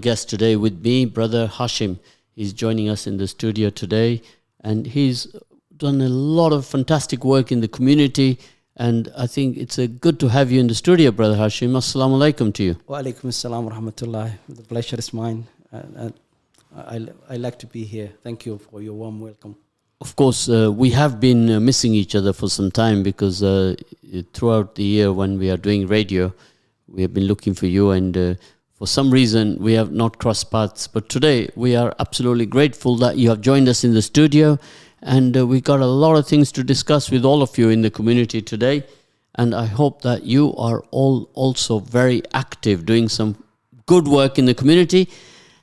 guest today with me, Brother Hashim. He's joining us in the studio today, and he's done a lot of fantastic work in the community. And I think it's good to have you in the studio, Brother Hashim. Assalamu alaikum to you. Wa alaikum assalam wa rahmatullah. The pleasure is mine. I like to be here. Thank you for your warm welcome. Of course, we have been missing each other for some time because throughout the year when we are doing radio, we have been looking for you, and for some reason we have not crossed paths. But today we are absolutely grateful that you have joined us in the studio, and we got a lot of things to discuss with all of you in the community today. And I hope that you are all also very active, doing some good work in the community.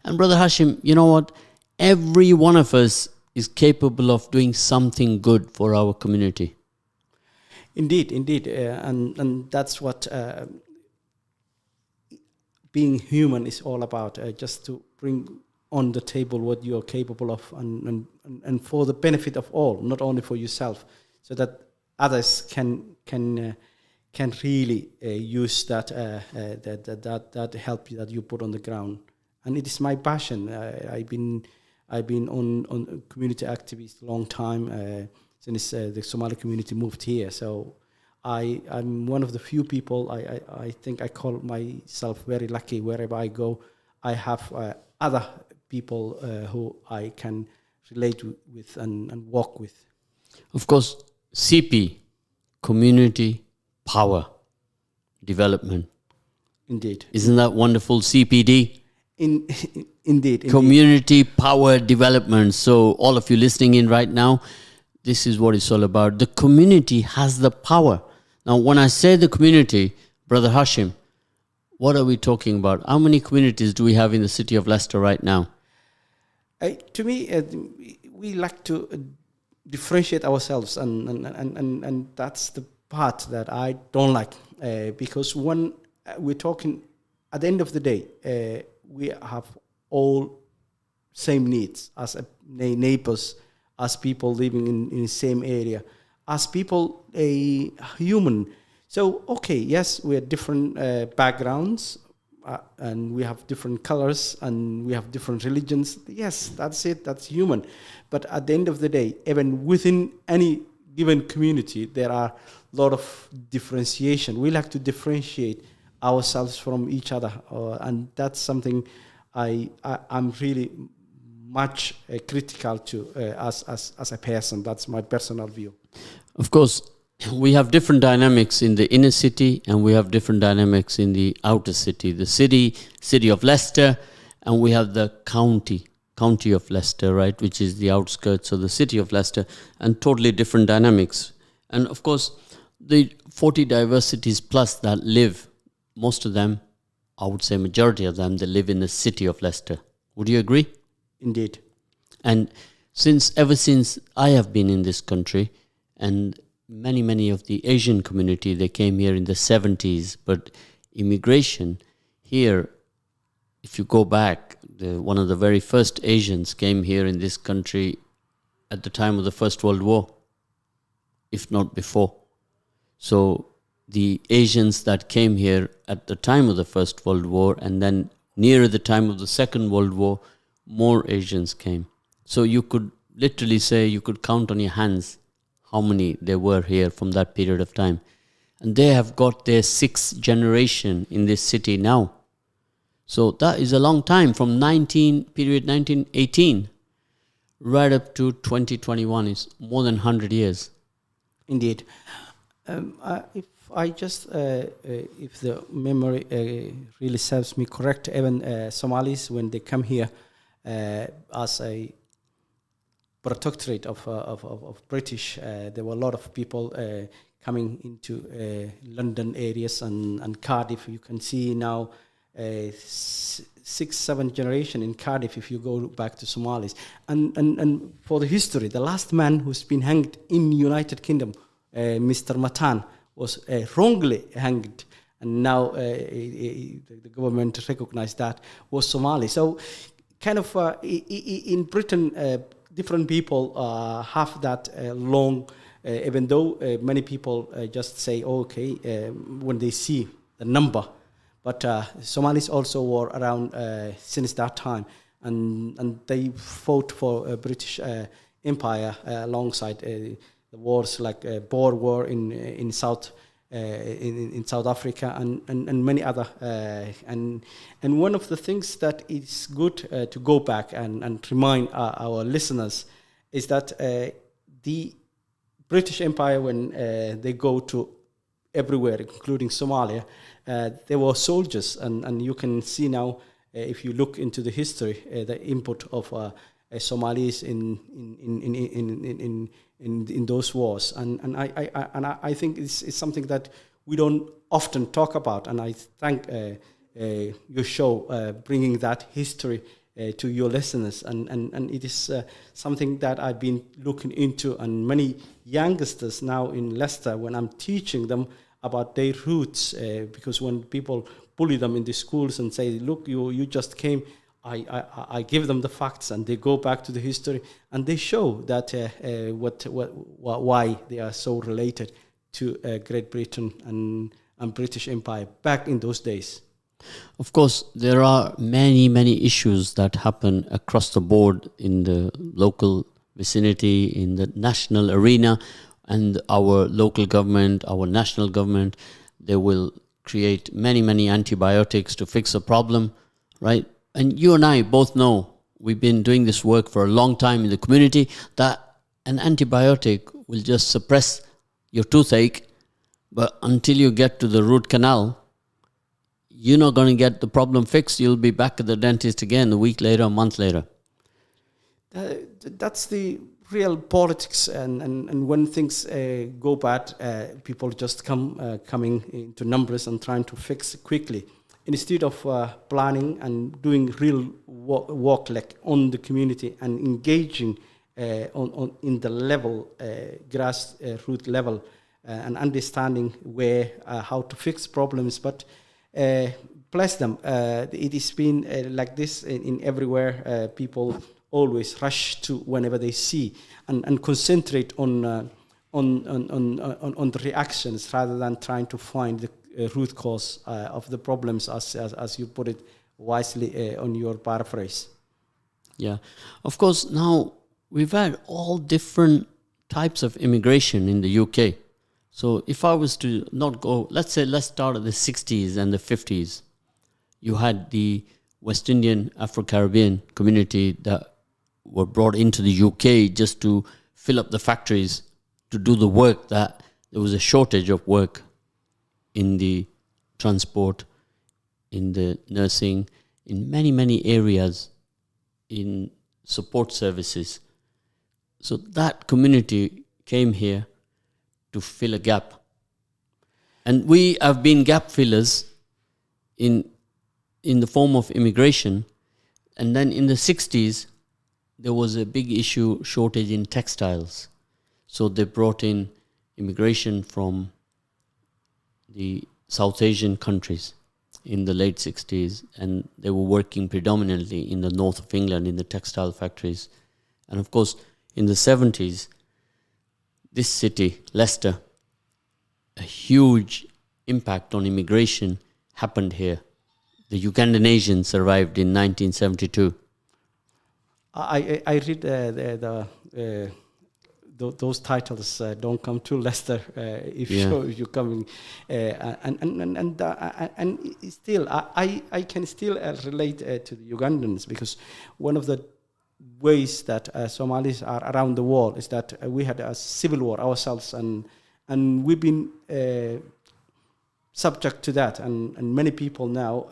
And Brother Hashim, you know what? Every one of us is capable of doing something good for our community. Indeed, and that's what being human is all about. Just to bring on the table what you are capable of, and for the benefit of all, not only for yourself, so that others can really use that help that you put on the ground. And it is my passion. I've been on community activist a long time since the Somali community moved here. So I'm one of the few people. I think I call myself very lucky. Wherever I go, I have other people who I can relate with and walk with. Of course, CP, community power development. Indeed. Isn't that wonderful? CPD? Indeed. Community power development. So all of you listening in right now, this is what it's all about. The community has the power. Now, when I say the community, Brother Hashim, what are we talking about? How many communities do we have in the city of Leicester right now? To me, we like to differentiate ourselves, and that's the part that I don't like. Because when we're talking, at the end of the day, we have all same needs as neighbors, as people living in the same area, as people, a human. So, okay, yes, we have different backgrounds, and we have different colors, and we have different religions. Yes, that's it, that's human. But at the end of the day, even within any given community, there are a lot of differentiation. We like to differentiate ourselves from each other, and that's something I'm really much critical to as a person. That's my personal view. Of course, we have different dynamics in the inner city, and we have different dynamics in the outer city. The city of Leicester, and we have the county of Leicester, right, which is the outskirts of the city of Leicester, and totally different dynamics. And of course, the 40 diversities plus that live, most of them, I would say majority of them, they live in the city of Leicester. Would you agree? Indeed. And ever since I have been in this country, and many of the Asian community, they came here in the 70s, but immigration here, if you go back, one of the very first Asians came here in this country at the time of the First World War, if not before. So the Asians that came here at the time of the First World War, and then nearer the time of the Second World War, more Asians came. So you could literally say, you could count on your hands how many there were here from that period of time. And they have got their 6th generation in this city now. So that is a long time, from 1918 right up to 2021. It's more than 100 years. Indeed. If the memory really serves me correct, even Somalis, when they come here as a protectorate of British, there were a lot of people coming into London areas and Cardiff. You can see now 6th, 7th generation in Cardiff if you go back to Somalis. And for the history, the last man who's been hanged in United Kingdom, Mr. Matan, was wrongly hanged, and now the government recognized that was Somali. So kind of in Britain, different people have that long, even though many people just say, okay, when they see the number, But Somalis also were around since that time, and they fought for British Empire alongside the wars like Boer War in South. In South Africa and many other and one of the things that is good to go back and remind our listeners is that the British Empire, when they go to everywhere, including Somalia, there were soldiers, and you can see now if you look into the history, the input of Somalis in those wars, and I think it's something that we don't often talk about, and I thank your show bringing that history to your listeners, and it is something that I've been looking into, and many youngsters now in Leicester, when I'm teaching them about their roots, because when people bully them in the schools and say, look, you just came, I give them the facts, and they go back to the history, and they show that why they are so related to Great Britain and British Empire back in those days. Of course, there are many issues that happen across the board in the local vicinity, in the national arena, and our local government, our national government, they will create many antibiotics to fix a problem, right? And you and I both know, we've been doing this work for a long time in the community, that an antibiotic will just suppress your toothache, but until you get to the root canal, you're not going to get the problem fixed. You'll be back at the dentist again a week later, a month later. That's the real politics, and when things go bad, people just coming into numbers and trying to fix quickly, instead of planning and doing real work like on the community and engaging in the level, grassroots level, and understanding how to fix problems. But bless them, it has been like this in everywhere. People always rush to whenever they see and concentrate on the reactions rather than trying to find the root cause of the problems, as you put it wisely on your paraphrase. Yeah, of course. Now we've had all different types of immigration in the UK. So if I was to not go, let's start at the 60s and the 50s. You had the West Indian Afro-Caribbean community that were brought into the UK just to fill up the factories, to do the work that there was a shortage of work in the transport, in the nursing, in many areas, in support services. So that community came here to fill a gap. And we have been gap fillers in the form of immigration. And then in the 60s, there was a big shortage in textiles. So they brought in immigration from the South Asian countries in the late 60s, and they were working predominantly in the north of England in the textile factories. And of course, in the 70s, this city, Leicester, a huge impact on immigration happened here. The Ugandan Asians arrived in 1972. I read those titles don't come to Leicester if you're coming, and still I can still relate to the Ugandans, because one of the ways that Somalis are around the world is that we had a civil war ourselves, and we've been subject to that, and many people now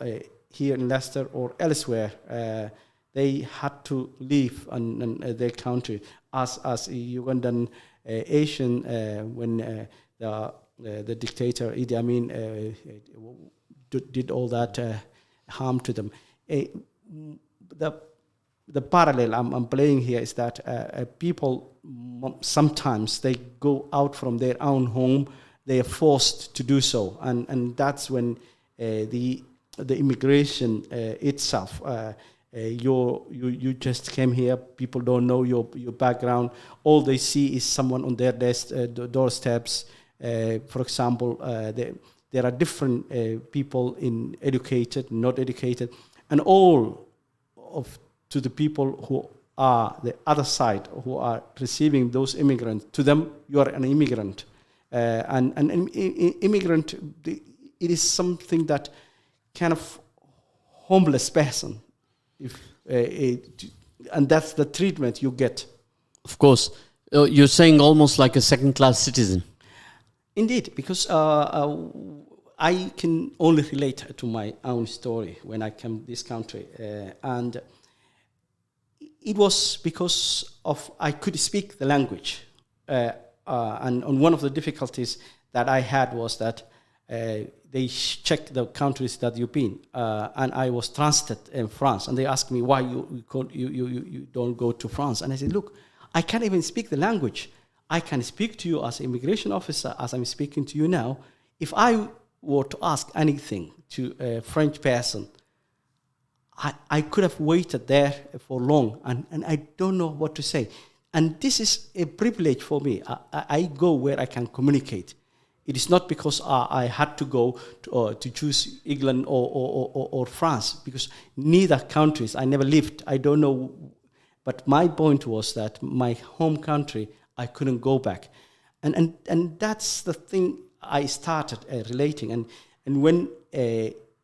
here in Leicester or elsewhere, they had to leave their country as a Ugandan Asian when the dictator Idi Amin did all that harm to them. The parallel I'm playing here is that people sometimes they go out from their own home, they are forced to do so, and that's when the immigration itself. You just came here. People don't know your background. All they see is someone on their doorsteps. For example, there are different people in educated, not educated, and all to the people who are the other side, who are receiving those immigrants. To them, you are an immigrant. And an immigrant, it is something that kind of homeless person, and that's the treatment you get. Of course. You're saying almost like a second-class citizen. Indeed, because I can only relate to my own story when I came to this country. And it was because of I could speak the language. And one of the difficulties that I had was that they checked the countries that you've been. And I was transited in France. And they asked me, why you don't go to France? And I said, look, I can't even speak the language. I can speak to you as an immigration officer, as I'm speaking to you now. If I were to ask anything to a French person, I could have waited there for long, and I don't know what to say. And this is a privilege for me. I go where I can communicate. It is not because I had to go to choose England or France, because neither countries, I never lived. I don't know. But my point was that my home country, I couldn't go back. And that's the thing I started relating. And when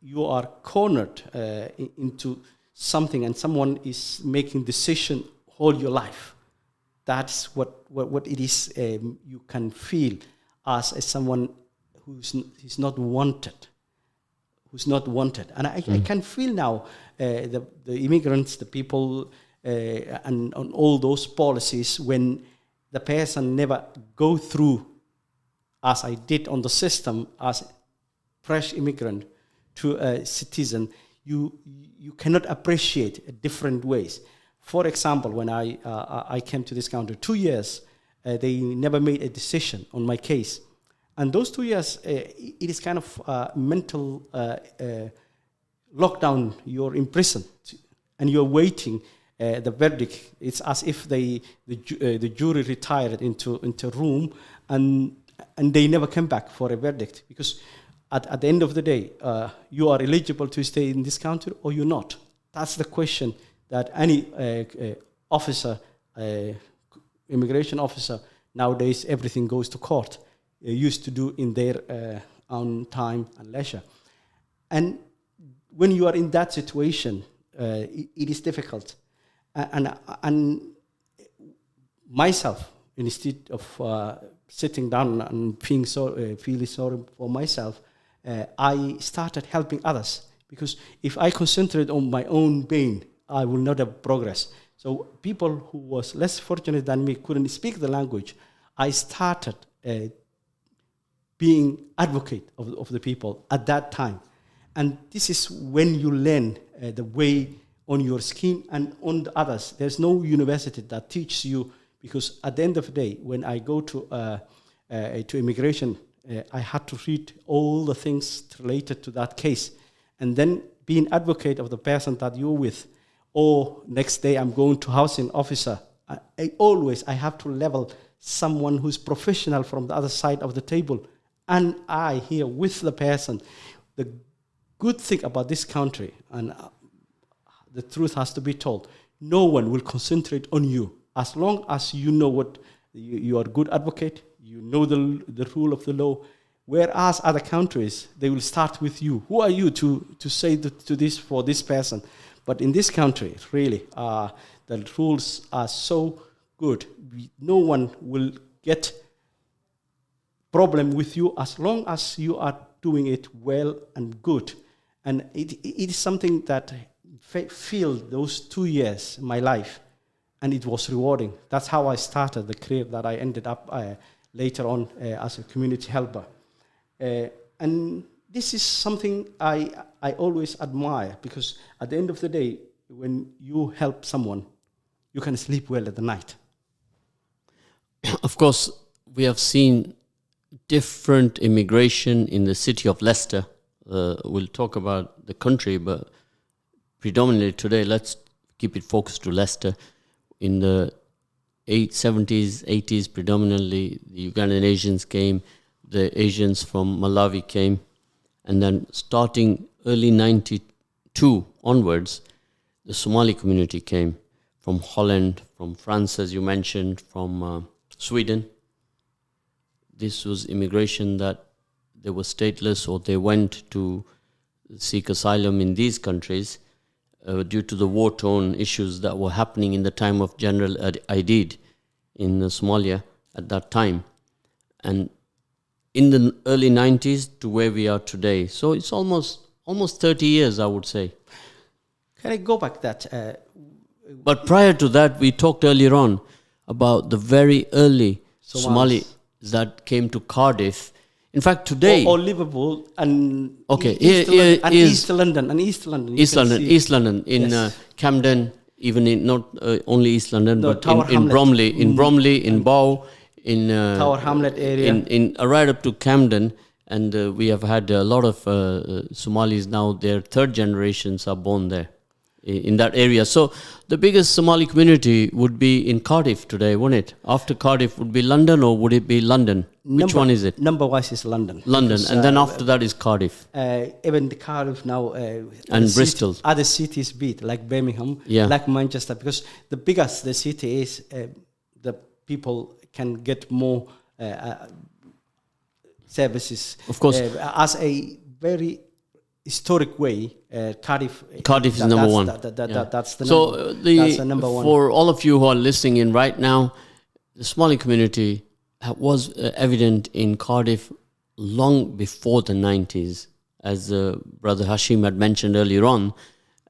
you are cornered into something and someone is making decision all your life, that's what it is you can feel as someone who's not wanted. And I can feel now the immigrants, the people, and on all those policies, when the person never go through, as I did on the system, as a fresh immigrant to a citizen, you cannot appreciate different ways. For example, when I came to this country, 2 years, they never made a decision on my case. And those 2 years, it is kind of mental lockdown. You're in prison, and you're waiting the verdict. It's as if the jury retired into a room, and they never came back for a verdict, because at the end of the day, you are eligible to stay in this country or you're not. That's the question that any officer, immigration officer, nowadays everything goes to court, used to do in their own time and leisure. And when you are in that situation, it is difficult. And myself, instead of sitting down and feeling sorry for myself, I started helping others, because if I concentrate on my own pain, I will not have progress. So people who was less fortunate than me couldn't speak the language. I started being advocate of the people at that time. And this is when you learn the way on your skin and on the others. There's no university that teaches you, because at the end of the day, when I go to immigration, I had to read all the things related to that case, and then be an advocate of the person that you're with. Or next day, I'm going to housing officer. I have to level someone who's professional from the other side of the table, and I here with the person. The good thing about this country, and the truth has to be told, no one will concentrate on you as long as you know what you are a good advocate, you know the rule of the law. Whereas other countries, they will start with you. Who are you to say to this for this person? But in this country, really, the rules are so good. No one will get problem with you as long as you are doing it well and good. And it is something that filled those 2 years, my life, and it was rewarding. That's how I started the career that I ended up later on as a community helper. And this is something I always admire, because at the end of the day, when you help someone, you can sleep well at the night. Of course, we have seen different immigration in the city of Leicester. We'll talk about the country, but predominantly today, let's keep it focused to Leicester. In the 70s, 80s, predominantly the Ugandan Asians came, the Asians from Malawi came, And then starting early 92 onwards, the Somali community came from Holland, from France, as you mentioned, from Sweden. This was immigration that they were stateless or they went to seek asylum in these countries due to the war-torn issues that were happening in the time of General Aidid in Somalia at that time. And in the early 90s to where we are today. So it's almost 30 years, I would say. Can I go back that? But prior to that, we talked earlier on about the very early Somalis that came to Cardiff. In fact, today... Or Liverpool and East London. East London, in Camden, even in not only East London, but in Bromley, in Bow, in Tower Hamlet area, in right up to Camden, and we have had a lot of Somalis now. Their third generations are born there in that area. So the biggest Somali community would be in Cardiff today, wouldn't it? After Cardiff would be London, or would it be London? Which one is it? Number-wise is London. London, because, and then after that is Cardiff. Even the Cardiff now... and Bristol. Other cities beat, like Birmingham, like Manchester, because the biggest the city is, the people can get more services. Of course. As a very historic way, Cardiff is number one. That's the number one. For all of you who are listening in right now, the Somali community was evident in Cardiff long before the 90s, as Brother Hashim had mentioned earlier on.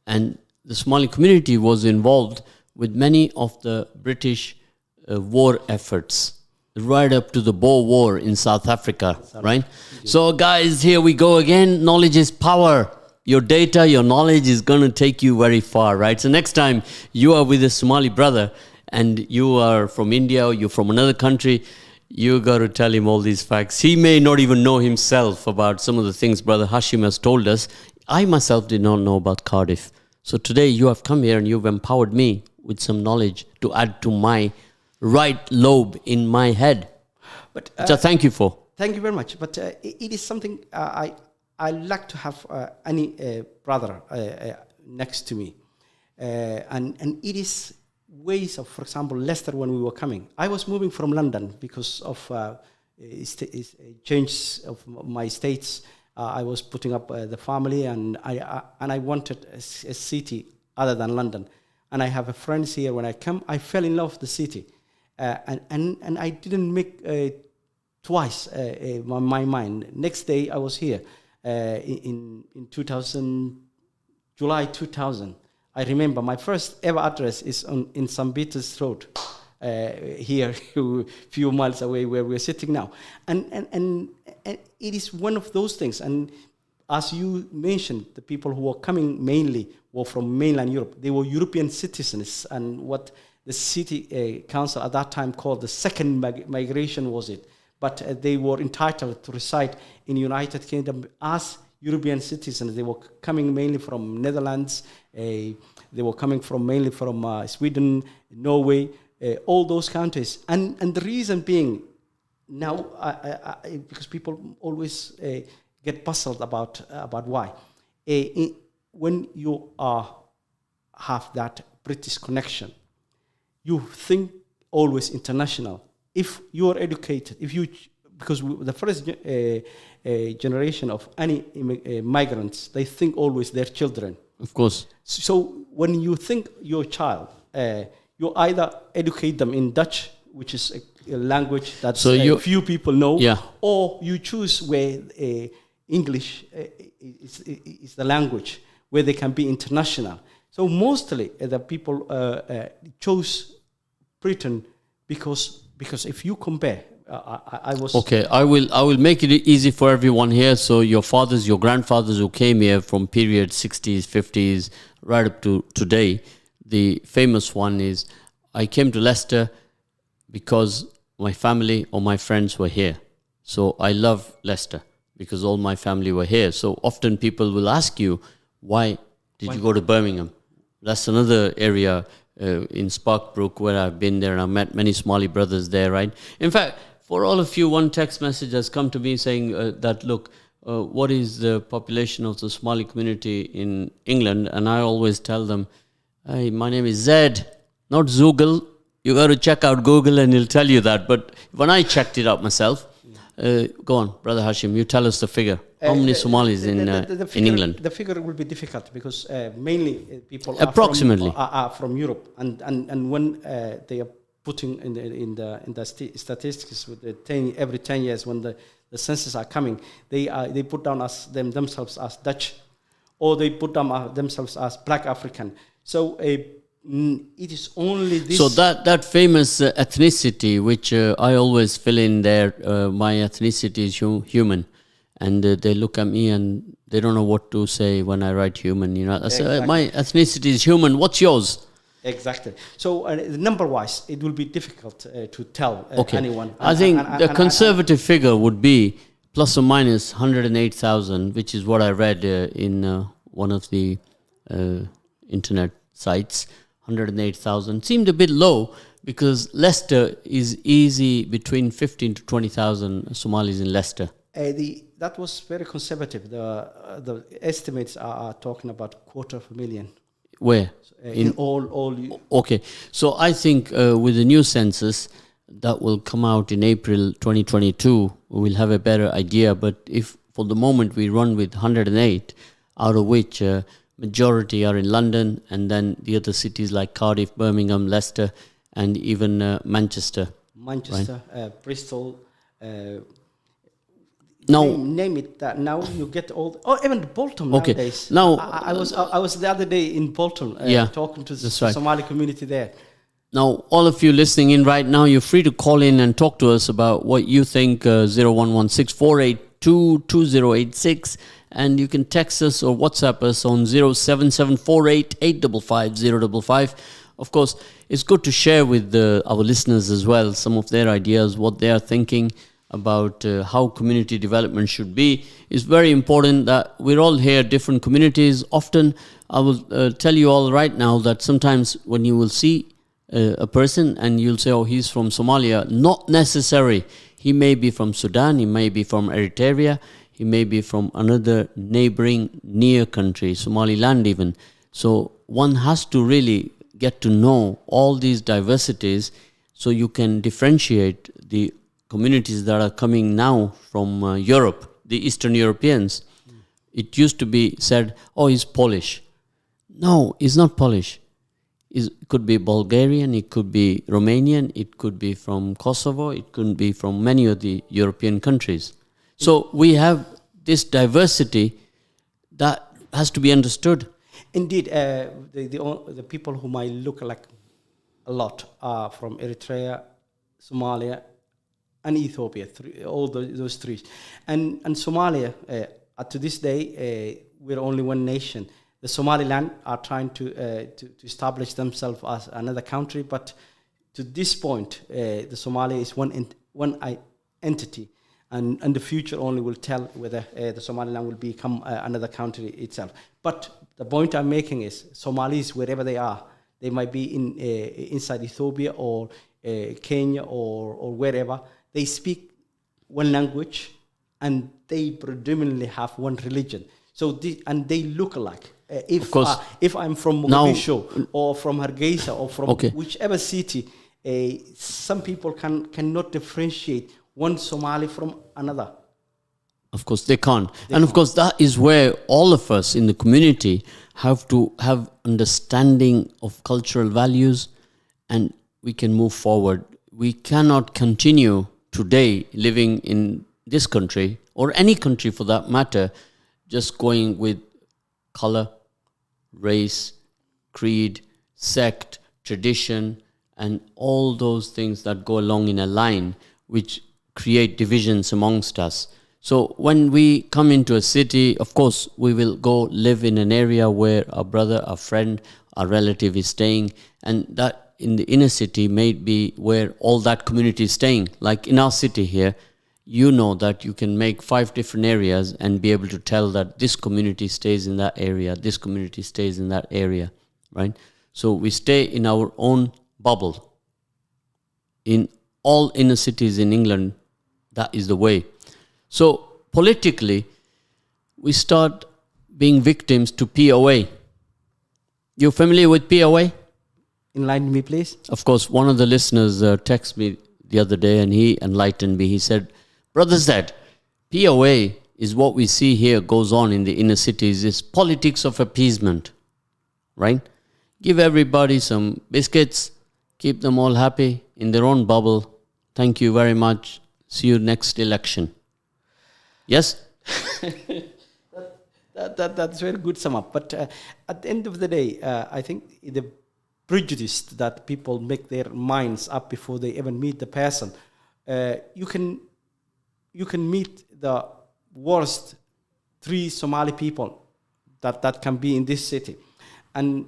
And the Somali community was involved with many of the British war efforts, right up to the Boer War in South Africa, right? So guys, here we go again. Knowledge is power. Your data, your knowledge is going to take you very far, right? So next time you are with a Somali brother and you are from India or you're from another country, you got to tell him all these facts. He may not even know himself about some of the things Brother Hashim has told us. I myself did not know about Cardiff. So today you have come here and you've empowered me with some knowledge to add to my right lobe in my head. But so thank you for. Thank you very much. But it is something I like to have any brother next to me. And it is ways of, for example, Leicester when we were coming. I was moving from London because of change of my states. I was putting up the family, and I wanted a city other than London. And I have friends here. When I come, I fell in love with the city, and I didn't make twice my mind. Next day, I was here in 2000, July 2000. I remember my first ever address is in St. Peter's Road, here, a few miles away where we're sitting now. And it is one of those things. And as you mentioned, the people who were coming mainly were from mainland Europe. They were European citizens, and what the city council at that time called the second migration was it. But they were entitled to reside in the United Kingdom as European citizens. They were coming mainly from Netherlands. They were coming mainly from Sweden, Norway, all those countries. And the reason being, now, because people always get puzzled about why. When you have that British connection, you think always international. If you are educated, because the first generation of any migrants, they think always their children. Of course. So when you think your child, you either educate them in Dutch, which is a language that few people know, or you choose where English is the language where they can be international. So mostly the people chose Britain because if you compare, I was... Okay, I will make it easy for everyone here. So your fathers, your grandfathers who came here from period 60s, 50s, right up to today, the famous one is, I came to Leicester because my family or my friends were here. So I love Leicester because all my family were here. So often people will ask you, why did you go to Birmingham? That's another area in Sparkbrook where I've been there and I've met many Somali brothers there, right? In fact, for all of you, one text message has come to me saying that, look, what is the population of the Somali community in England, and I always tell them, hey, my name is Zed, not Zoogle. You got to check out Google and it'll tell you that. But when I checked it out myself, go on, Brother Hashim, you tell us the figure. How many Somalis in England? The figure will be difficult because mainly people approximately are from Europe, and when they are putting in the statistics with every 10 years when the census are coming, they put down themselves as Dutch, or they put down themselves as Black African. So it is only this. So that famous ethnicity, which I always fill in there, my ethnicity is human. And they look at me and they don't know what to say when I write human. I say, Exactly. My ethnicity is human. What's yours? Exactly. So number-wise, it will be difficult to tell anyone. I think the conservative figure would be plus or minus 108,000, which is what I read in one of the internet sites. 108,000 seemed a bit low because Leicester is easy between 15 to 20,000 Somalis in Leicester. That was very conservative. The estimates are talking about 250,000. Where? In all. Okay, so I think with the new census that will come out in April 2022, we'll have a better idea. But if for the moment we run with 108, out of which majority are in London, and then the other cities like Cardiff, Birmingham, Leicester, and even Manchester. Manchester, right? Bristol. No, name it that. Now you get all. Even Bolton okay. Nowadays. Now I was the other day in Bolton, talking to the Somali community there. Now, all of you listening in right now, you're free to call in and talk to us about what you think. 0116-482-2086, and you can text us or WhatsApp us on 07748-855-055. Of course, it's good to share with our listeners as well some of their ideas, what they are thinking about how community development should be. It's very important that we're all here, different communities. Often, I will tell you all right now that sometimes when you will see a person and you'll say, oh, he's from Somalia, not necessary. He may be from Sudan, he may be from Eritrea, he may be from another neighboring near country, Somaliland even. So one has to really get to know all these diversities so you can differentiate the communities that are coming now from Europe, the Eastern Europeans. It used to be said, oh, he's Polish. No, he's not Polish. It could be Bulgarian, it could be Romanian, it could be from Kosovo, it could be from many of the European countries. So we have this diversity that has to be understood. Indeed, the people whom I look like a lot are from Eritrea, Somalia, and Ethiopia, all those three. And Somalia, to this day, we're only one nation. The Somaliland are trying to establish themselves as another country, but to this point, the Somalia is one entity, and the future only will tell whether the Somaliland will become another country itself. But the point I'm making is Somalis, wherever they are, they might be inside Ethiopia or Kenya or wherever, they speak one language and they predominantly have one religion. So and they look alike. If I'm from Mogadishu or from Hargeisa or from whichever city, some people cannot differentiate one Somali from another. Of course, they can't. Of course, that is where all of us in the community have to have understanding of cultural values, and we can move forward. We cannot continue today living in this country, or any country for that matter, just going with color, race, creed, sect, tradition, and all those things that go along in a line, which create divisions amongst us. So when we come into a city, of course, we will go live in an area where our brother, our friend, our relative is staying, and that in the inner city may be where all that community is staying. Like in our city here, you know that you can make 5 different areas and be able to tell that this community stays in that area, this community stays in that area, right? So we stay in our own bubble. In all inner cities in England, that is the way. So politically, we start being victims to POA. You familiar with POA? Enlighten me, please. Of course, one of the listeners texted me the other day and he enlightened me. He said, Brother Zed, POA is what we see here goes on in the inner cities. It's politics of appeasement, right? Give everybody some biscuits, keep them all happy in their own bubble. Thank you very much. See you next election. Yes? That's very good sum up. But at the end of the day, I think the prejudice that people make their minds up before they even meet the person. You can meet the worst 3 Somali people that can be in this city, and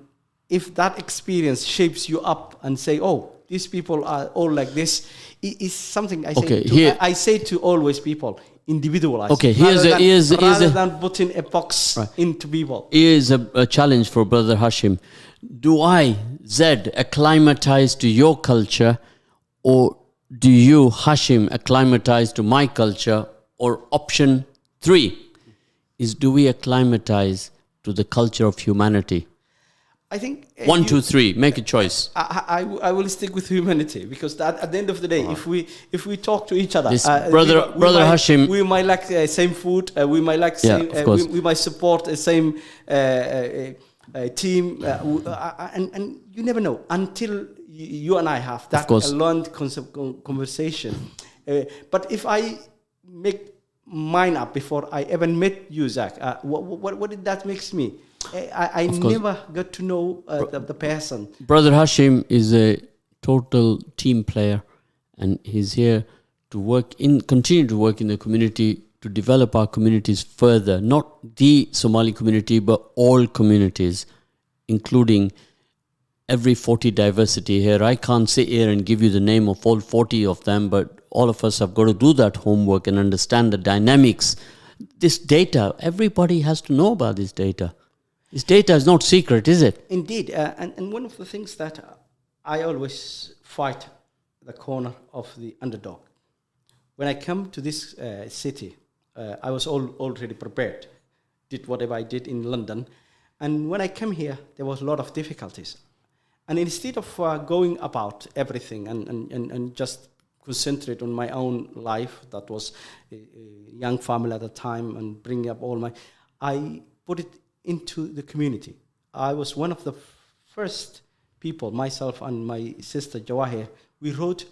if that experience shapes you up and say, oh, these people are all like this, it is something I say to always people, individualize. Okay, rather than putting a box into people. Here's a challenge for Brother Hashim. Do I, Zed, acclimatize to your culture, or do you, Hashim, acclimatize to my culture? Or option 3 is, do we acclimatize to the culture of humanity? I think 1, 2, 3. Make a choice. I will stick with humanity, because at the end of the day, if we talk to each other, brother Hashim, we might like same food. We might like same. We might support the same team, and you never know until you and I have that learned conversation. But if I make mine up before I even met you, Zach, what did that makes me? I never got to know the person. Brother Hashim is a total team player, and he's here to continue to work in the community, to develop our communities further. Not the Somali community, but all communities, including every 40 diversity here. I can't sit here and give you the name of all 40 of them, but all of us have got to do that homework and understand the dynamics. This data, everybody has to know about this data. This data is not secret, is it? Indeed. And one of the things that I always fight the corner of the underdog. When I come to this city, I was already prepared, did whatever I did in London. And when I came here, there was a lot of difficulties. And instead of going about everything and just concentrate on my own life, that was a young family at the time, and bringing up I put it into the community. I was one of the first people, myself and my sister Jawahir, we wrote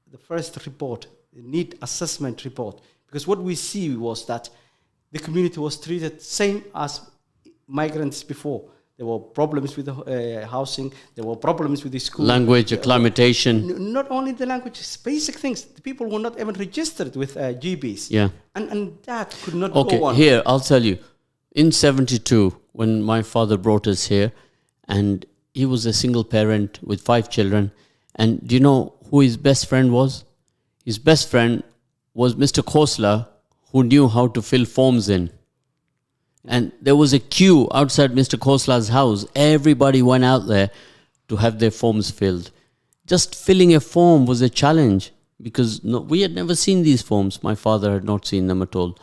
the first report, the need assessment report, because what we see was that the community was treated same as migrants before. There were problems with the housing. There were problems with the school. Language, acclimatation. Not only the language, basic things. The people were not even registered with GBs. Yeah. And that could not go on. Okay, here, I'll tell you. In 72, when my father brought us here, and he was a single parent with 5 children, and do you know who his best friend was? His best friend was Mr. Khosla, who knew how to fill forms in. And there was a queue outside Mr. Khosla's house. Everybody went out there to have their forms filled. Just filling a form was a challenge, because we had never seen these forms. My father had not seen them at all.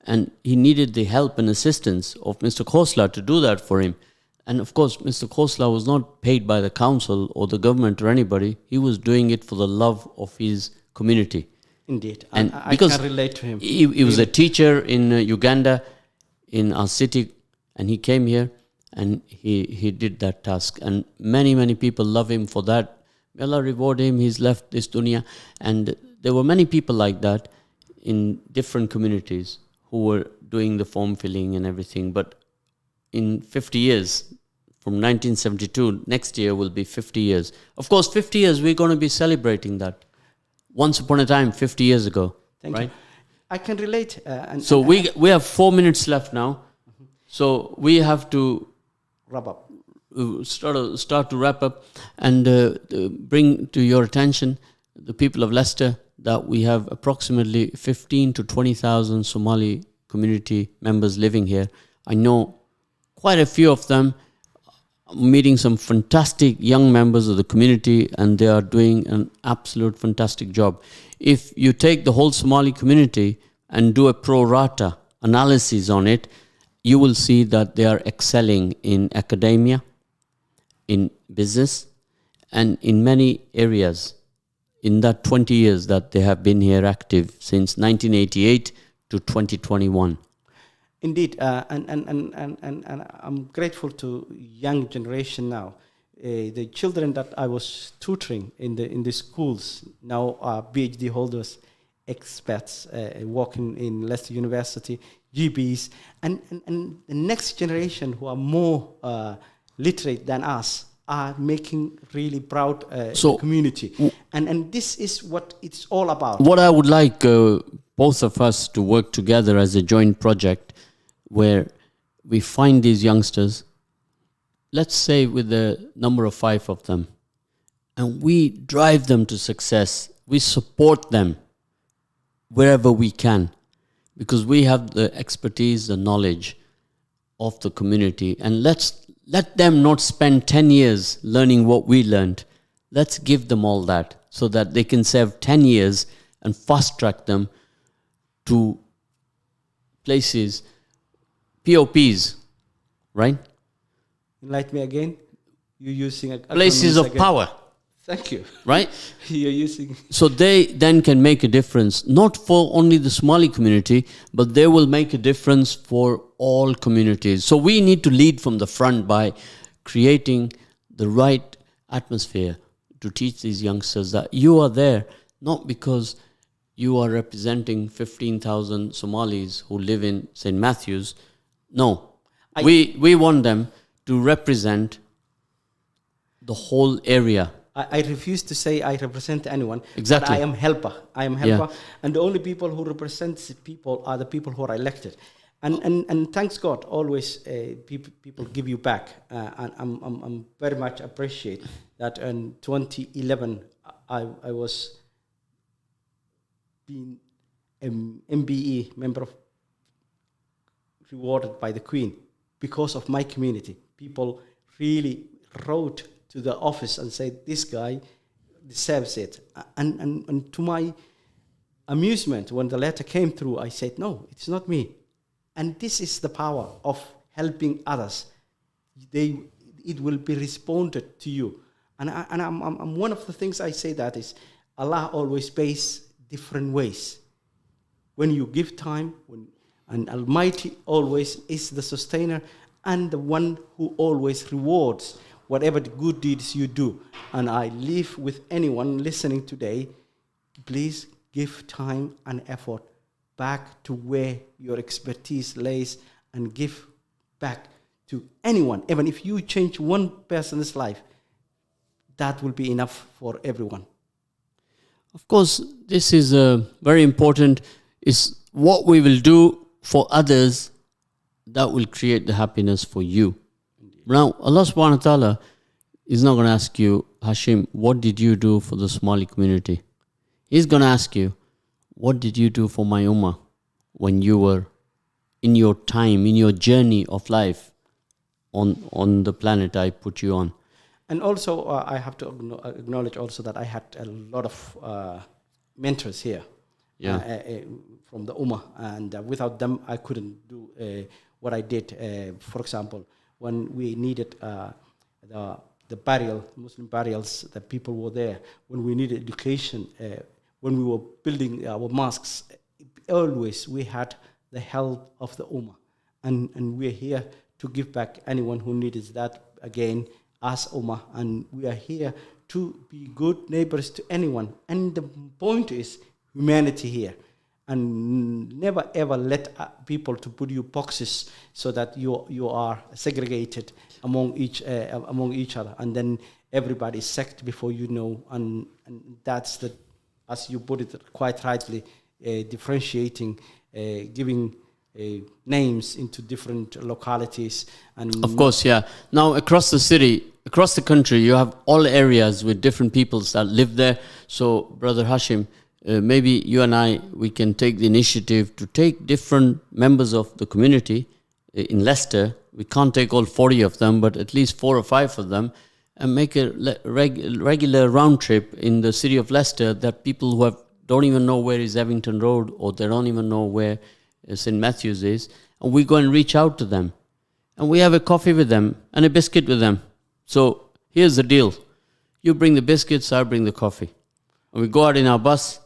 And he needed the help and assistance of Mr. Khosla to do that for him. And of course, Mr. Khosla was not paid by the council or the government or anybody. He was doing it for the love of his community. Indeed. And I can relate to him. He was a teacher in Uganda, in our city, and he came here and he did that task. And many people love him for that. May Allah reward him. He's left this dunya. And there were many people like that in different communities who were doing the form filling and everything. But in 50 years, from 1972, next year will be 50 years. Of course, 50 years, we're going to be celebrating that. Once upon a time, 50 years ago. Thank you. I can relate. So we have 4 minutes left now. Mm-hmm. So we have to wrap up. Start to wrap up and bring to your attention, the people of Leicester, that we have approximately 15 to 20,000 Somali community members living here. I know quite a few of them. I'm meeting some fantastic young members of the community, and they are doing an absolute fantastic job. If you take the whole Somali community and do a pro rata analysis on it, you will see that they are excelling in academia, in business, and in many areas in that 20 years that they have been here active since 1988 to 2021. Indeed, and I'm grateful to young generation now. The children that I was tutoring in the schools now are PhD holders, experts, working in Leicester University, GPs, and the next generation who are more literate than us are making really proud the community. And this is what it's all about. What I would like both of us to work together as a joint project where we find these youngsters, let's say with the number of 5 of them, and we drive them to success. We support them wherever we can because we have the expertise, the knowledge of the community. And let them not spend 10 years learning what we learned. Let's give them all that so that they can serve 10 years and fast track them to places, POPs, right? Enlighten me again. You're using places of power. Thank you. Right? You're using. So they then can make a difference, not for only the Somali community, but they will make a difference for all communities. So we need to lead from the front by creating the right atmosphere to teach these youngsters that you are there, not because you are representing 15,000 Somalis who live in St. Matthews. No. We want them to represent the whole area. I refuse to say I represent anyone. Exactly. But I am helper. Yeah. And the only people who represent people are the people who are elected. And thanks God, always people give you back. And I'm very much appreciate that in 2011, I was being MBE, member of rewarded by the Queen because of my community. People really wrote to the office and said, this guy deserves it. And to my amusement, when the letter came through, I said, no, it's not me. And this is the power of helping others. It will be responded to you. And I'm one of the things I say that is, Allah always pays different ways. When you give time, and Almighty always is the sustainer and the one who always rewards whatever the good deeds you do. And I leave with anyone listening today, please give time and effort back to where your expertise lays and give back to anyone. Even if you change one person's life, that will be enough for everyone. Of course, this is very important, is what we will do for others that will create the happiness for you. Indeed. Now, Allah subhanahu wa ta'ala is not going to ask you, Hashim, what did you do for the Somali community? He's going to ask you, what did you do for my ummah when you were in your time, in your journey of life on the planet I put you on? And also, I have to acknowledge also that I had a lot of mentors here. From the Ummah, and without them I couldn't do what I did. For example, when we needed the burial, Muslim burials, the people were there. When we needed education, when we were building our mosques, always we had the help of the Ummah, and we're here to give back anyone who needs that again as Ummah, and we are here to be good neighbors to anyone. And the point is humanity here. And never ever let people to put you boxes so that you are segregated among each other, and then everybody is sacked before you know. And that's the, as you put it quite rightly, differentiating, giving names into different localities. And of course, yeah. Now across the city, across the country, you have all areas with different peoples that live there. So, Brother Hashim, maybe you and I, we can take the initiative to take different members of the community in Leicester. We can't take all 40 of them, but at least 4 or 5 of them, and make a regular round trip in the city of Leicester that people who don't even know where is Evington Road, or they don't even know where St. Matthews is, and we go and reach out to them. And we have a coffee with them and a biscuit with them. So here's the deal. You bring the biscuits, I bring the coffee. And we go out in our bus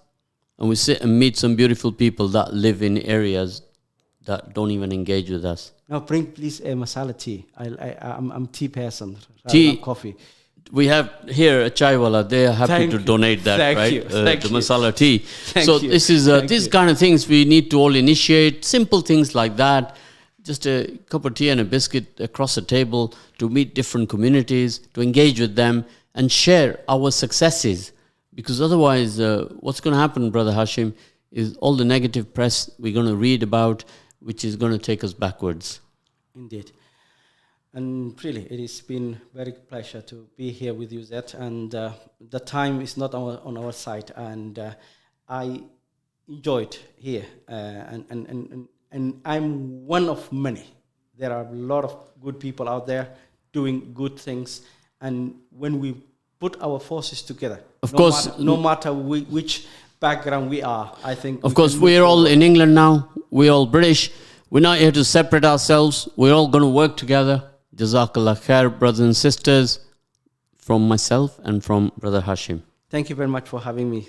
and we sit and meet some beautiful people that live in areas that don't even engage with us. Now bring please a masala tea. I'm tea person. Tea. Coffee. We have here a chaiwala. They are happy to donate that, right? The masala tea. This is these kind of things we need to all initiate. Simple things like that. Just a cup of tea and a biscuit across the table to meet different communities, to engage with them and share our successes. Because otherwise, what's going to happen, Brother Hashim, is all the negative press we're going to read about, which is going to take us backwards. Indeed. And really, it has been very pleasure to be here with you, Zed. And the time is not on our side. And I enjoyed here. And I'm one of many. There are a lot of good people out there doing good things. And when we put our forces together, no matter which background we are, I think... Of course, we're all in England now. We're all British. We're not here to separate ourselves. We're all going to work together. Jazakallah khair, brothers and sisters, from myself and from Brother Hashim. Thank you very much for having me.